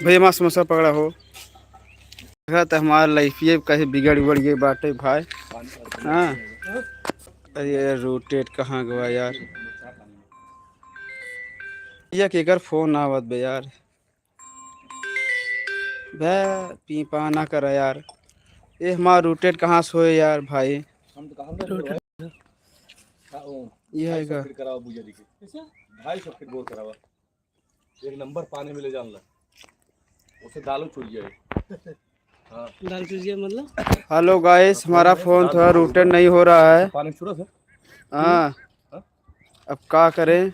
भैया माँ समोसा पकड़ा हो। देखा तो हमारा लाइफिए कहीं बिगड़ उगड़ गई बाटे भाई। हाँ अरे यार रोटेट कहाँ गवा यार। भैया केकर फोन आवत बे यार। भै पी पा ना करा यार। ये हमारा रोटेट कहाँ सोए यार भाई। ये है का 250 बोर करावा। एक नंबर पानी में ले जानला उसे दालो छूट जाए। हाँ दाल चूजिए मतलब। हेलो गाइस हमारा फोन थोड़ा रोटेट नहीं हो रहा है। पानी छूट है। हाँ अब क्या करें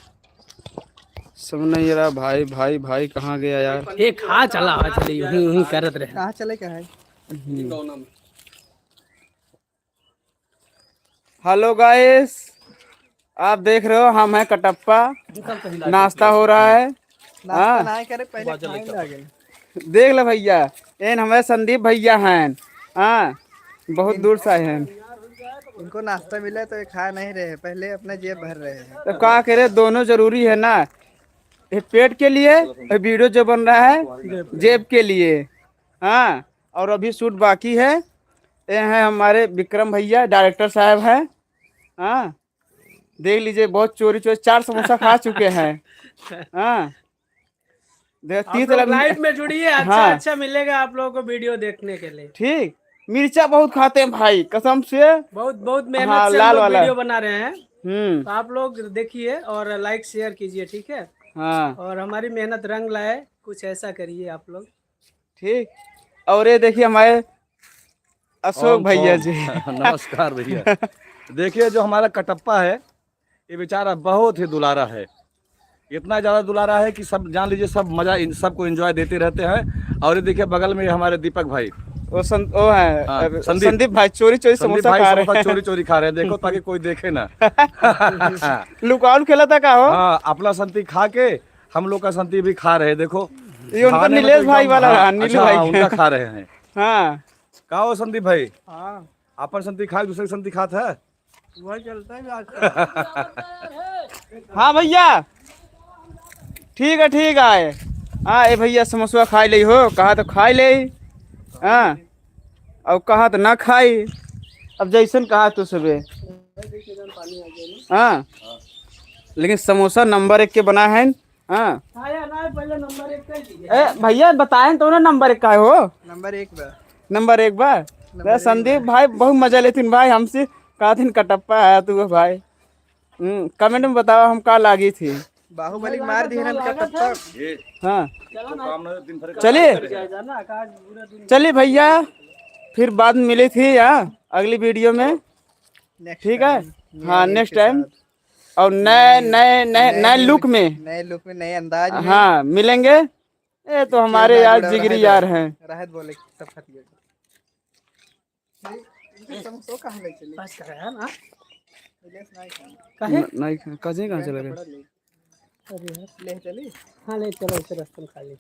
समझ नहीं रहा भाई। भाई भाई कहाँ गया यार। ये खा चला चली यूं करत रहे कहाँ चले क्या है। हेलो गाइस आप देख रहे हो हम हैं कटप्पा। नाश्ता हो रहा है। नाश्ता हाँ ना करे पहले खाने लगे। देख लो भैया एन हमारे संदीप भैया हैं। हाँ बहुत दूर से आए हैं। इनको नाश्ता मिला तो ये खा नहीं रहे, पहले अपना जेब भर रहे हैं। तो क्या करे दोनों जरूरी है ना। ये पेट के लिए और वीडियो जो बन रहा है जेब के लिए। हाँ और अभी शूट बाकी है। ये हैं हमारे विक्रम भैया डायरेक्टर साहब हैं। हाँ देख लीजिए बहुत चोरी चोरी 4 समोसा खा चुके हैं। हाँ आप लोग लाइव में जुड़िए। अच्छा हाँ अच्छा मिलेगा आप लोगों को वीडियो देखने के लिए। ठीक मिर्चा बहुत खाते हैं भाई कसम से। बहुत बहुत मेहनत हाँ से हम लाल लोग वाला। वीडियो बना रहे हैं। तो आप लोग देखिए और लाइक शेयर कीजिए ठीक है। हाँ और हमारी मेहनत रंग लाए कुछ ऐसा करिए आप लोग। ठीक और ये देखिए हमारे अशोक भैया जी। नमस्कार भैया। देखिए जो हमारा कटप्पा है ये बेचारा बहुत ही दुलारा है। इतना ज़्यादा दुलारा है कि सब जान लीजिए सब मज़ा सबको एंजॉय देते रहते हैं। और ये देखिए बगल में हमारे दीपक भाई वो है हाँ, संदीप भाई चोरी चोरी समोसा खा रहे हैं। चोरी चोरी खा रहे हैं देखो ताकि कोई देखे ना। लुकाउट खेला था का हो। हाँ अपना संती खा के हम लोग का संती भी खा रहे हैं देखो। ये उनका खाने में नीलेश तो भाई एकदम- वाला हाँ, रहा, नीलू अच्छा, भाई हाँ, उनका खा रहे हैं। हाँ का हो संदीप भाई हाँ अपन संती खा दूसरे की संती खात है। वही चलता है। हाँ भैया ठीक है। हाँ ये भैया समोसा खाई ली हो कहा तो खाई ले। हाँ और कहा तो ना खाई। अब जैसन कहा तो सुबह। हाँ लेकिन समोसा नंबर 1 के बना है। हाँ पहले नंबर 1 कर दीजिए। भैया बताएं तो ना नंबर 1 का हो। नंबर 1 बार नंबर 1 बार संदीप भाई बहुत मजा लेते भाई हमसे कहा थी कटप्पा आया तू भाई। कमेंट में बताओ हम का लागी थी। बाहुबली मार दिए कटप्पा। हाँ तो चलिए चलिए भैया फिर बाद में मिली थी यहाँ अगली वीडियो में। ठीक है हाँ नेक्स्ट टाइम और नए लुक में नए अंदाज में। हाँ मिलेंगे। ये तो हमारे यार जिगरी यार हैं। राहत बोले सब खतिए समोसा कहाँ ले चले। बस कर है ना नहीं कहाँ चला गया। ले चली। हाँ ले चलो इसे रास्ते में खा ली।